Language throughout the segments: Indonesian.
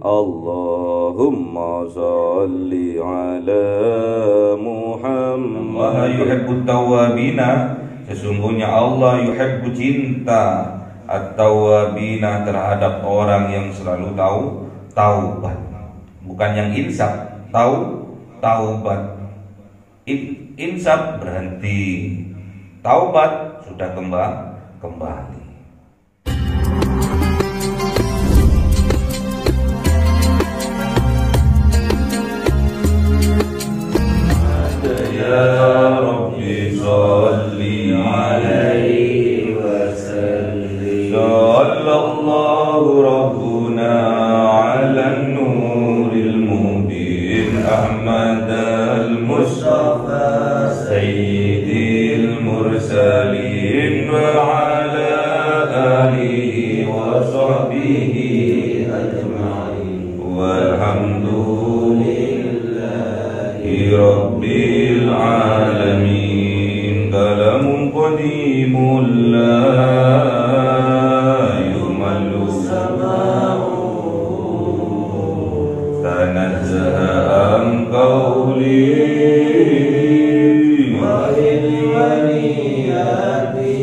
Allahumma salli ala Muhammad. Allah yuhibbut tawwabina, sesungguhnya Allah yuhibbu cinta at-tawwabina terhadap orang yang selalu taubat. Bukan yang insaf, taubat. Insaf berhenti, taubat sudah kembali. Ya Rabbi sholli alaihi wa sallim. Sallallahu rabbuna ala nuril mubin Ahmad al-Mustafa sayyidil mursalin wa ala alihi wa sahbihi ajma'in walhamdulillahi rabbil alamin. Kalamun qadimun la yumallu sama'u tanazzaha an qawli wa ilwaniyati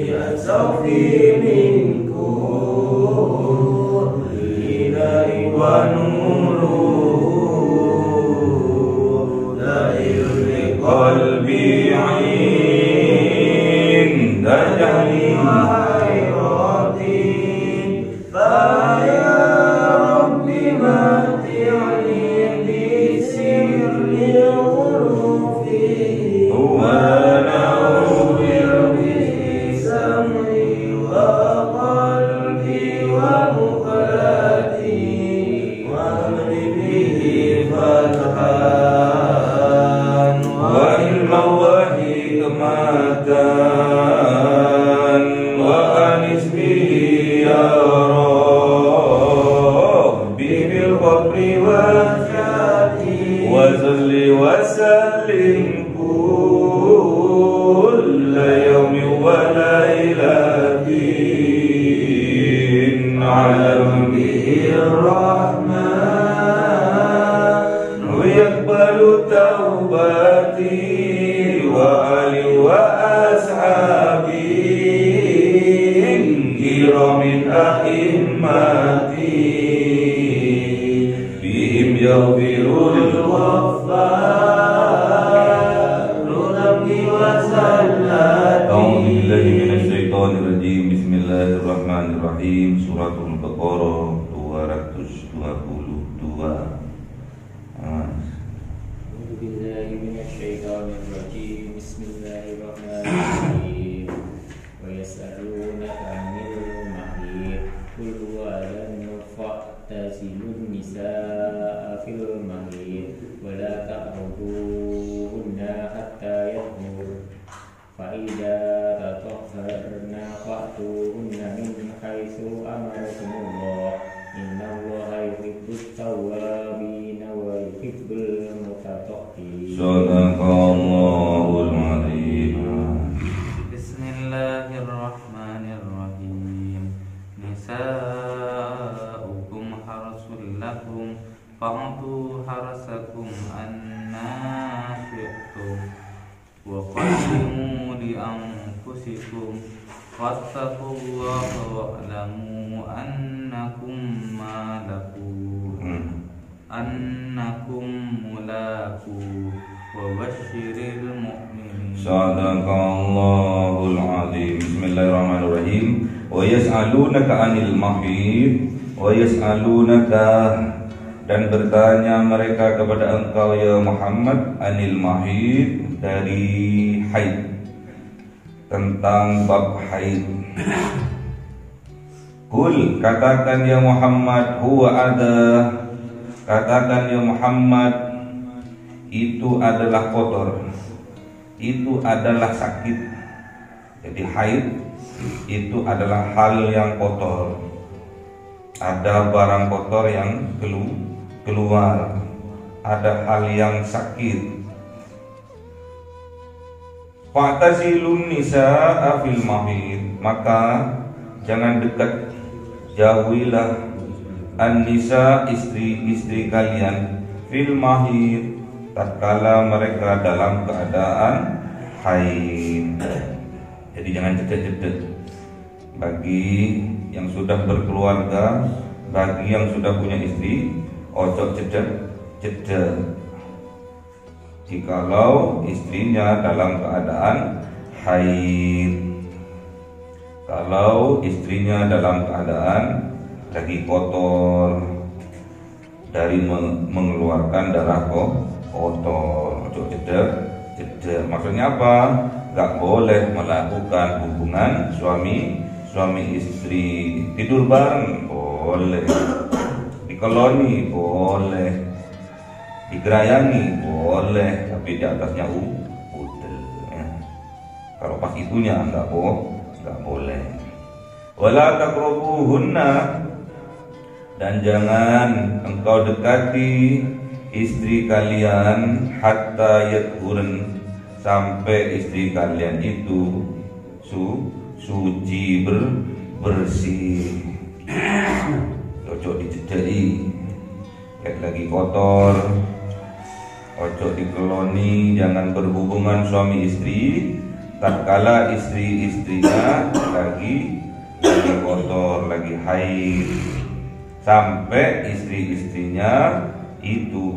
yasawfi minkum ilahi wa nuru qalbi inda jahli khairatin fa ya rabbi mati'ni bi sirri urufi wa nawwir bi sam'i wa qalbi wa muqallati wa bihi fathan wa ilma wahi kematan wa anis bihi ya Rabbi bil qabri wa syati wa zalli wa sallim kulla yawmi wa laylatin alam bihi rahman wa yakbalu taubati wa ali wa ashabi kiramin a'immati bihim yaghfirul ghaffar rabbi wa sallati. A'udzu billahi minasy syaithanir rajim. Bismillahirrahmanirrahim. Suratul Baqarah 222. Bismillahirrahmanirrahim. Wa yas'alunaka 'anil mahid qul huwa adhan fa'tazilun nisaa fil mahid wa la ta'buduhunna hatta yatahhur fa idza tatahharna fa'tuhunna min haitsu amarakumullah innallaha yuhibbut tawwabin wa yuhibbul mutatahhirin. Sadaqallahul adzim. Bismillahirrahmanirrahim. Nisa'ukum harsul lakum fa'tu harsakum anna syi'tum wa qaddimu li anfusikum wattaqullaha wa'lamu annakum mulaku wa basyiril mu'minin. Sadaqallahul adzim. Bismillahirrahmanirrahim. Wa yas'alunaka 'anil mahid wa yas'alunaka, dan bertanya mereka kepada engkau ya Muhammad, 'anil mahid, dari haid, tentang bab haid. Kul, katakan ya Muhammad, huwa ada, katakan ya Muhammad, itu adalah kotor, itu adalah sakit. Jadi haid itu adalah hal yang kotor, ada barang kotor yang keluar, ada hal yang sakit. Fa'tazilun nisaa fil mahid, maka jangan dekat, jauhilah an-nisa, istri-istri kalian, fil mahid, tatkala mereka dalam keadaan haid. Jadi jangan cedek-cedek. Bagi yang sudah berkeluarga, bagi yang sudah punya istri, ojo cedek-cedek. Jikalau istrinya dalam keadaan haid, kalau istrinya dalam keadaan lagi kotor dari mengeluarkan darah kotor, ojo cedek. Maksudnya apa? Gak boleh melakukan hubungan suami istri. Tidur bareng boleh, dikeloni boleh, digerayangi boleh, tapi di atasnya udel ya. Kalau pas itunya nggak boleh. Wala taqrabuhunna, dan jangan engkau dekati istri kalian hatta yathuren, sampai istri kalian itu suci bersih. Ojo dicedai, lagi kotor, ojo dikeloni, jangan berhubungan suami istri tatkala istri-istrinya lagi kotor, lagi haid, sampai istri-istrinya itu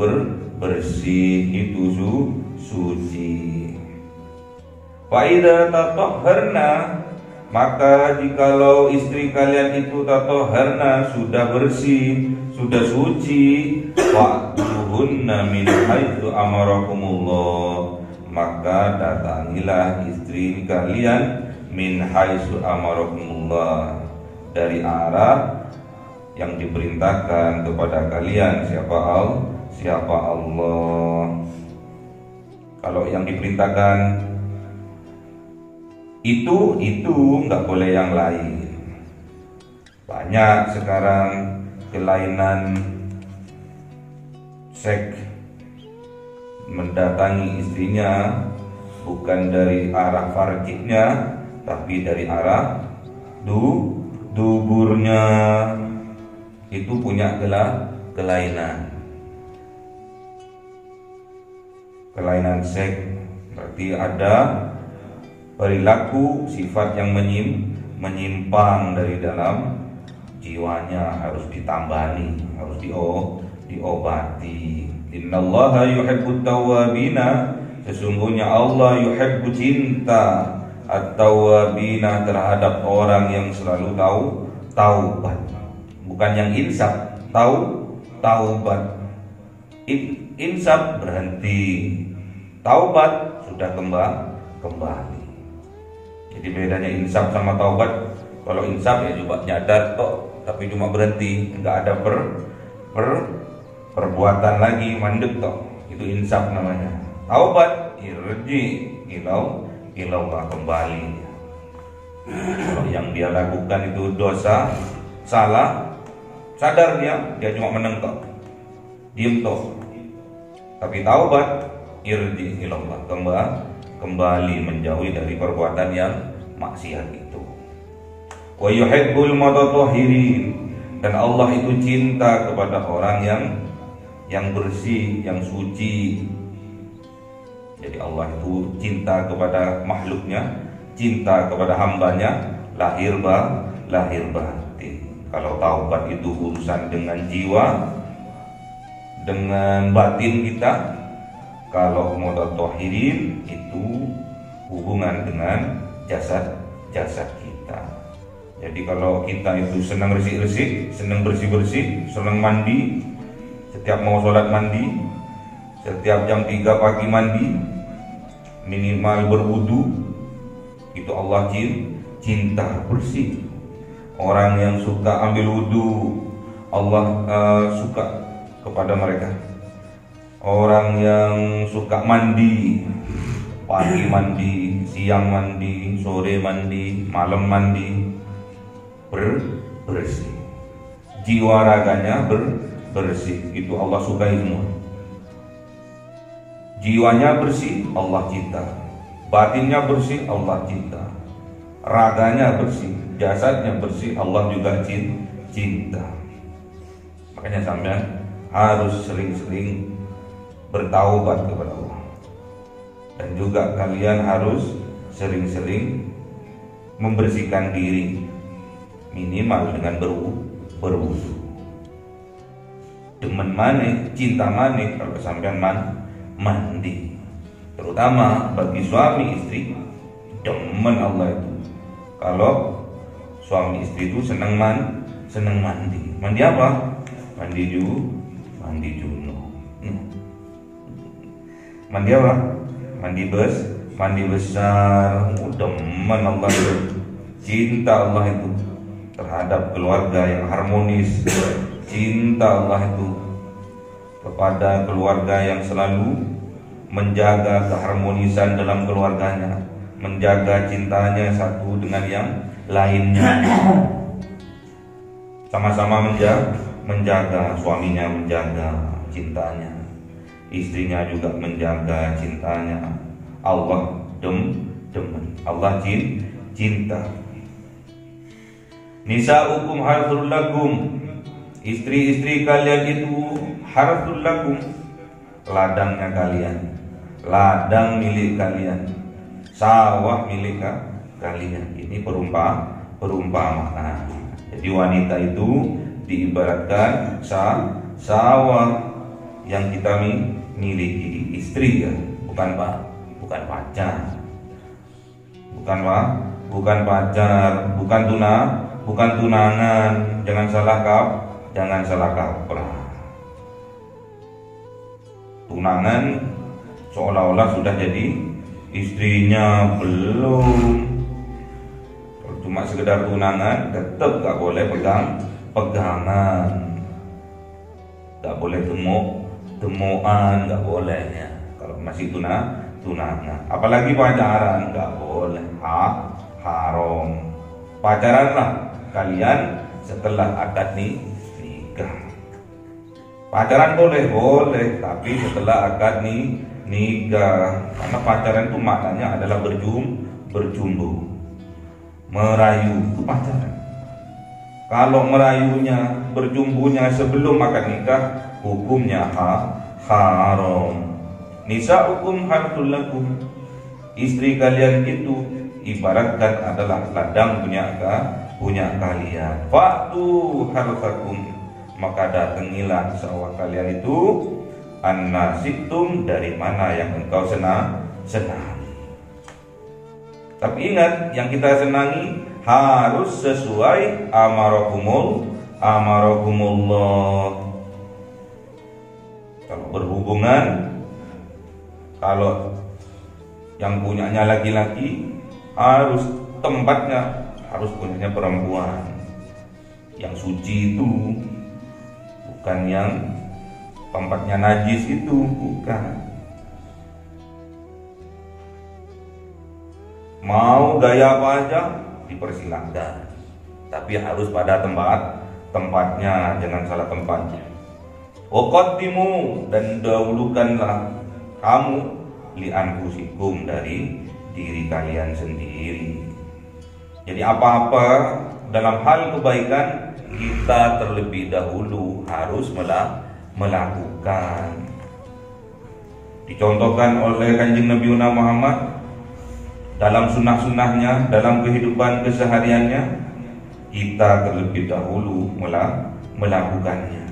bersih, itu suci. Fa idza tatahharna, maka jikalau istri kalian itu tatahharna, sudah bersih, sudah suci, wa'tuhunna min haitsu amarakumullah, maka datangilah istri kalian min haitsu amarakumullah, dari arah yang diperintahkan kepada kalian. Siapa Allah. Kalau yang diperintahkan itu nggak boleh yang lain. Banyak sekarang kelainan seks, mendatangi istrinya bukan dari arah farjiknya, tapi dari arah duburnya. Itu punya kelainan seks, berarti ada perilaku sifat yang menyimpang dari dalam jiwanya, harus ditambani, harus diobati. Innallaha yuhibbut tawwabina, sesungguhnya Allah yuhibbu, cinta, at-tawwabina, terhadap orang yang selalu taubat. Bukan yang insaf, taubat. Insaf berhenti, taubat sudah kembali. Jadi bedanya insaf sama taubat. Kalau insaf ya coba nyadar tok, tapi cuma berhenti, nggak ada perbuatan lagi, mandek tok. Itu insaf namanya. Taubat irji ilallah, kembali. Kalau yang dia lakukan itu dosa, salah, sadar dia cuma meneng tok, diem tok. Tapi taubat irji ilallah, kembali menjauhi dari perbuatan yang maksiat itu. Wa yuhibbul mutatahhirin, dan Allah itu cinta kepada orang yang bersih, yang suci. Jadi Allah itu cinta kepada makhluknya, cinta kepada hambanya, lahir batin. Kalau taubat itu urusan dengan jiwa, dengan batin kita. Kalau mutatahhirin itu hubungan dengan jasad kita. Jadi kalau kita itu senang resik-resik, senang bersih-bersih, senang mandi, setiap mau sholat mandi, setiap jam 3 pagi mandi, minimal berwudu, itu Allah cinta bersih. Orang yang suka ambil wudu, Allah suka kepada mereka. Orang yang suka mandi, pagi mandi, siang mandi, sore mandi, malam mandi, bersih. Jiwa raganya bersih, itu Allah sukai semua. Jiwanya bersih, Allah cinta. Batinnya bersih, Allah cinta. Raganya bersih, jasadnya bersih, Allah juga cinta. Makanya sampean harus sering-sering bertaubat kepada Allah. Dan juga kalian harus sering-sering membersihkan diri, minimal dengan berwudu. Demen maneh, cinta maneh kalau sampean mandi. Terutama bagi suami istri, demen Allah itu kalau suami istri itu senang mandi. Mandi apa? Mandi junub. Mandi apa? Mandi besar. Demen Allah itu, cinta Allah itu terhadap keluarga yang harmonis, cinta Allah itu kepada keluarga yang selalu menjaga keharmonisan dalam keluarganya, menjaga cintanya satu dengan yang lainnya, sama-sama menjaga suaminya, menjaga cintanya, istrinya juga menjaga cintanya. Allah demen, Allah cinta. Nisa'ukum harthul lakum, istri-istri kalian itu harthul lakum, ladangnya kalian, ladang milik kalian, sawah milik kalian. Ini perumpamaan. Jadi wanita itu diibaratkan sawah yang kita miliki. Istri ya, bukan pacar, bukan pacar, bukan tunangan. Jangan salah kaprah. Tunangan seolah-olah sudah jadi istrinya, belum. Kalau cuma sekedar tunangan, tetap gak boleh pegangan, gak boleh temuan, gak boleh ya. Kalau masih tunangan, apalagi pacaran, gak boleh, haram. Pacaranlah kalian setelah akad nikah. Pacaran boleh, tapi setelah akad nikah. Karena pacaran itu maknanya adalah berjumbu, merayu itu pacaran. Kalau merayunya, berjumbunya sebelum akad nikah, hukumnya haram. Nisa'ukum harthul lakum, istri kalian itu ibaratkan adalah ladang punya kalian. Fa'tu harthakum, maka datangilah sawah kalian itu annasitum, dari mana yang engkau senangi. Tapi ingat, yang kita senangi harus sesuai amarakumullah. Kalau berhubungan, kalau yang punyanya laki-laki, harus tempatnya harus punyanya perempuan yang suci itu, bukan yang tempatnya najis itu, bukan. Mau gaya apa aja dipersilahkan, tapi harus pada tempatnya, jangan salah tempatnya. Waqaddimu, dan dahulukanlah kamu li anfusikum, dari diri kalian sendiri. Jadi apa-apa dalam hal kebaikan, kita terlebih dahulu harus melakukan. Dicontohkan oleh Kanjeng Nabi Muhammad dalam sunnah-sunnahnya, dalam kehidupan kesehariannya, kita terlebih dahulu melakukannya.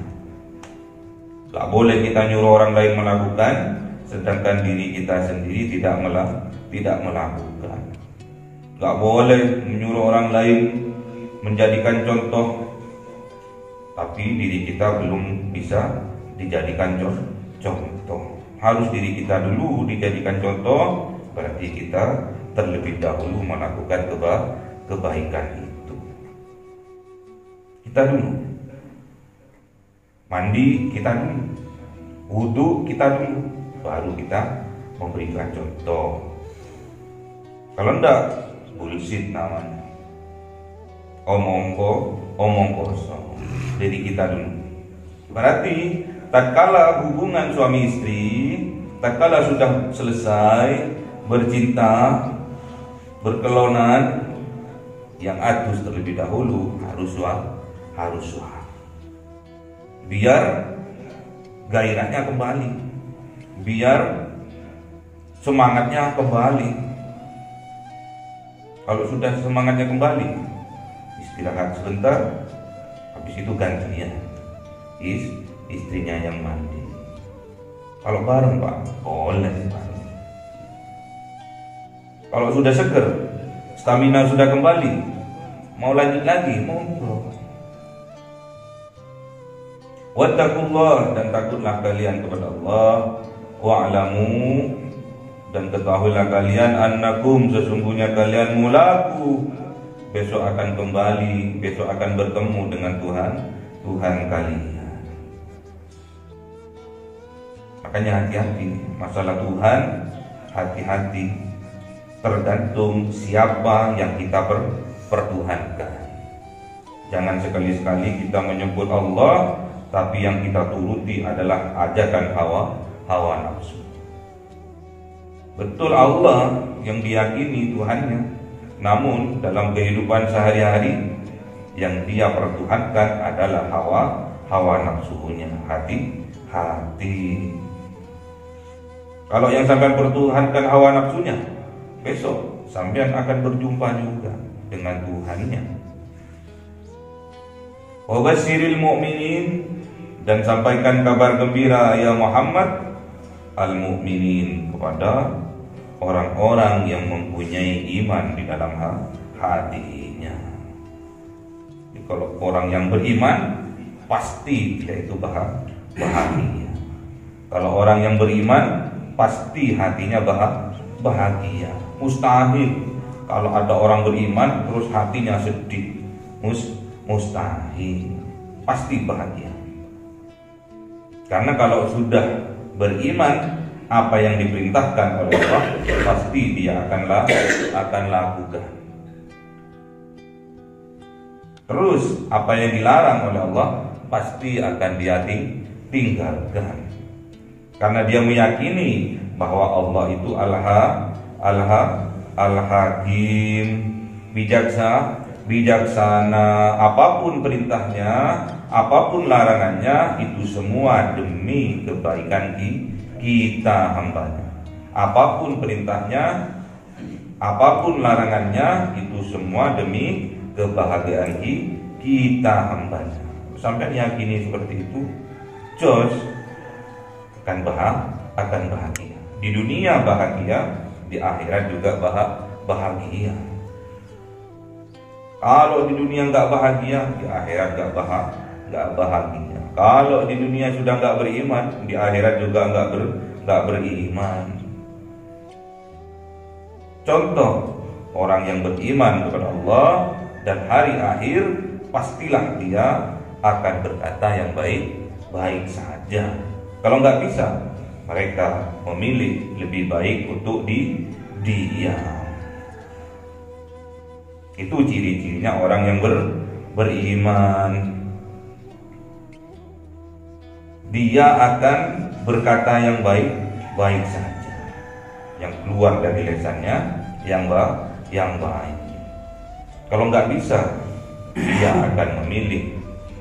Gak boleh kita nyuruh orang lain melakukan, sedangkan diri kita sendiri tidak melakukan. Gak boleh menyuruh orang lain menjadikan contoh, tapi diri kita belum bisa dijadikan contoh. Harus diri kita dulu dijadikan contoh, berarti kita terlebih dahulu melakukan kebaikan itu. Kita dulu mandi, kita dulu wudu, kita dulu, baru kita memberikan contoh. Kalau enggak, bullshit namanya, omong kosong. Jadi kita dulu. Berarti tatkala hubungan suami istri, tatkala sudah selesai bercinta, berkelonan, yang atus terlebih dahulu harus suami. biar gairahnya kembali, biar semangatnya kembali. Kalau sudah semangatnya kembali, istirahat sebentar, habis itu gantian istrinya yang mandi. Kalau bareng Pak, boleh bareng. Kalau sudah seger, stamina sudah kembali, mau lanjut lagi, monggo. Wattaqullah, dan takutlah kalian kepada Allah. Wa'lamu, dan ketahuilah kalian annakum, sesungguhnya kalian mulaku, besok akan kembali, besok akan bertemu dengan Tuhan kalian. Makanya hati-hati masalah Tuhan, hati-hati, tergantung siapa yang kita pertuhankan. Jangan sekali-sekali kita menyebut Allah, tapi yang kita turuti adalah ajakan hawa nafsu. Betul Allah yang diyakini Tuhannya, namun dalam kehidupan sehari-hari yang dia pertuhankan adalah hawa nafsunya, hati. Kalau yang sampai pertuhankan hawa nafsunya, besok sampean akan berjumpa juga dengan Tuhannya. Wa basyiril mu'minin, dan sampaikan kabar gembira ya Muhammad al-mu'minin kepada orang-orang yang mempunyai iman di dalam hatinya. Jadi kalau orang yang beriman, pasti dia itu bahagia. Kalau orang yang beriman, pasti hatinya bahagia. Mustahil kalau ada orang beriman terus hatinya sedih. Mustahil, pasti bahagia. Karena kalau sudah beriman, apa yang diperintahkan oleh Allah pasti dia akan lakukan. Terus apa yang dilarang oleh Allah pasti akan dia tinggalkan. Karena dia meyakini bahwa Allah itu Al-Hakim, bijaksana. Apapun perintahnya, apapun larangannya, itu semua demi kebaikan kita hambanya. Apapun perintahnya, apapun larangannya, itu semua demi kebahagiaan kita hambanya. Sampai yakini seperti itu, jos akan bahagia. Di dunia bahagia, di akhirat juga bahagia. Kalau di dunia nggak bahagia, di akhirat nggak bahagia. Kalau di dunia sudah nggak beriman, di akhirat juga nggak beriman. Contoh orang yang beriman kepada Allah dan hari akhir, pastilah dia akan berkata yang baik saja. Kalau nggak bisa, mereka memilih lebih baik untuk diam. Itu ciri-cirinya orang yang beriman. Dia akan berkata yang baik saja, yang keluar dari lisannya yang baik. Kalau nggak bisa, dia akan memilih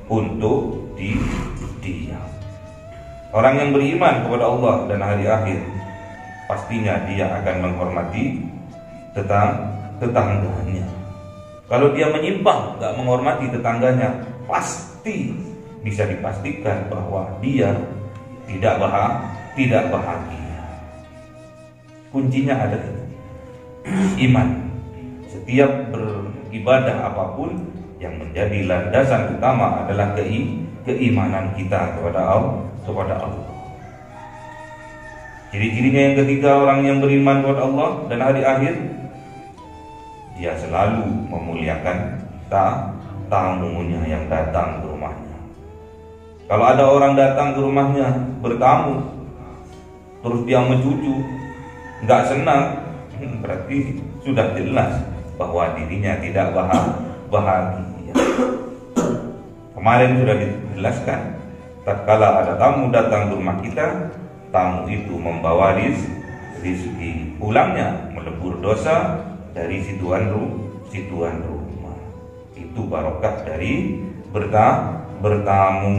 untuk diam. Orang yang beriman kepada Allah dan hari akhir, pastinya dia akan menghormati tetangganya. Kalau dia menyimpang, nggak menghormati tetangganya, pasti bisa dipastikan bahwa dia tidak bahagia. Kuncinya ada iman. Setiap beribadah apapun, yang menjadi landasan utama adalah keimanan kita kepada Allah. Ciri-cirinya yang ketiga, orang yang beriman kepada Allah dan hari akhir, dia selalu memuliakan tamunya yang datang ke rumahnya. Kalau ada orang datang ke rumahnya bertamu, terus dia mencucu, nggak senang, berarti sudah jelas bahwa dirinya tidak bahagia. Kemarin sudah dijelaskan, tatkala ada tamu datang ke rumah kita, tamu itu membawa rizki, pulangnya melebur dosa dari si tuan rumah. Itu barokah dari bertamu.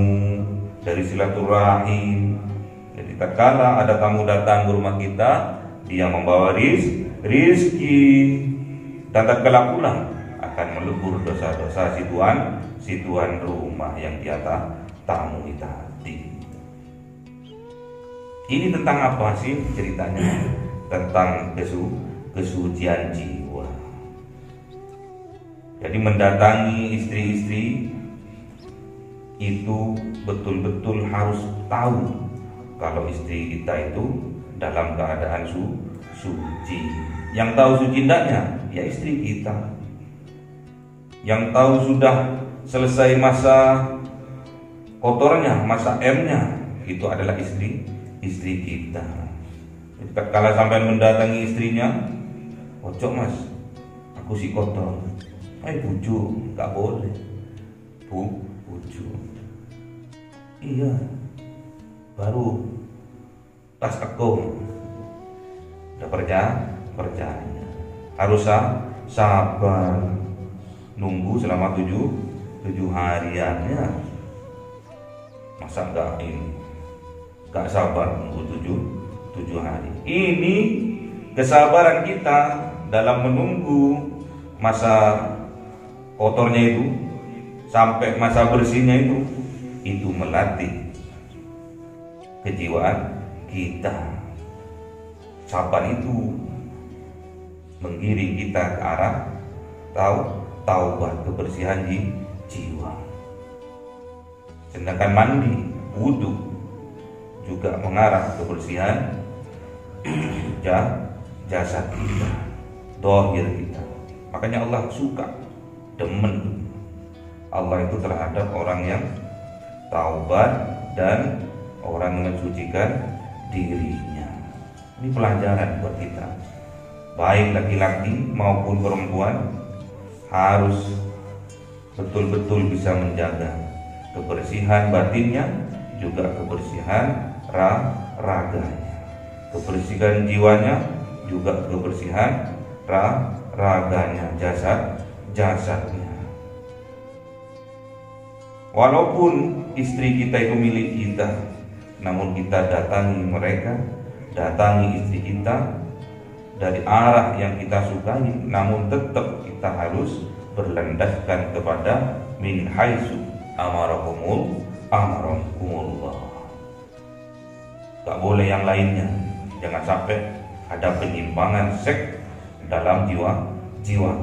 dari silaturahim. Jadi tatkala ada tamu datang ke rumah kita, dia membawa rizki, dan tatkala pulang akan melebur dosa-dosa si tuan rumah yang dia tamu tadi. Ini tentang apa sih ceritanya? Tentang kesucian jiwa. Jadi mendatangi istri-istri itu betul-betul harus tahu kalau istri kita itu dalam keadaan suci. Yang tahu suci tidaknya ya istri kita. Yang tahu sudah selesai masa kotornya, masa M-nya, itu adalah istri kita. Jadi kalau sampai mendatangi istrinya, "Ojo mas, aku si kotor." Buju, nggak boleh. Buju. Iya, baru tas tekung. Udah percaya. Harus sabar. Nunggu selama 7 hariannya. Masa nggak sabar nunggu 7 hari. Ini kesabaran kita dalam menunggu masa kotornya itu sampai masa bersihnya itu melatih kejiwaan kita. Sabar itu menggiring kita ke arah taubat, kebersihan jiwa. Sedangkan mandi, wudhu juga mengarah kebersihan jasad kita, dohir kita. Makanya Allah suka, demen Allah itu terhadap orang yang taubat dan orang yang mensucikan dirinya. Ini pelajaran buat kita, baik laki-laki maupun perempuan, harus betul-betul bisa menjaga kebersihan batinnya, juga kebersihan raganya, kebersihan jiwanya, juga kebersihan raganya, jasadnya. Walaupun istri kita itu milik kita, namun kita datangi istri kita dari arah yang kita sukai, namun tetap kita harus berlandaskan kepada min haitsu amarakumullah. Gak boleh yang lainnya. Jangan sampai ada penyimpangan seks dalam jiwa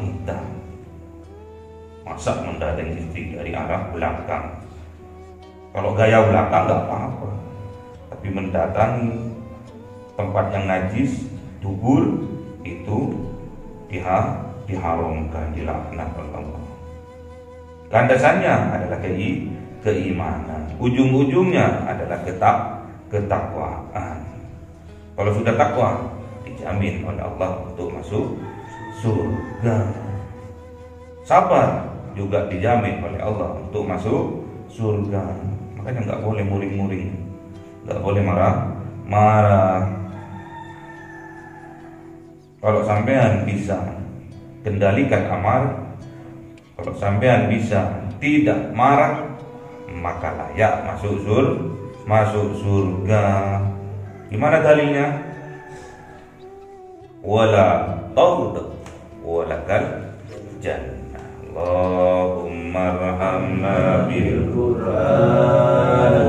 kita. Masa mendatangi istri dari arah belakang? Kalau gaya belakang gak apa-apa, tapi mendatangi tempat yang najis, dubur, itu diharamkan, dilaknat oleh Allah. Landasannya adalah keimanan, ujung-ujungnya adalah ketakwaan. Kalau sudah takwa, dijamin oleh Allah untuk masuk surga. Sabar juga dijamin oleh Allah untuk masuk surga. Makanya nggak boleh muring-muring, nggak boleh marah. Kalau sampean bisa kendalikan amarah, kalau sampean bisa tidak marah, maka layak masuk surga. Gimana dalilnya? Wala taghdab walakal jannah. Allahumma arhamna bil Qur'an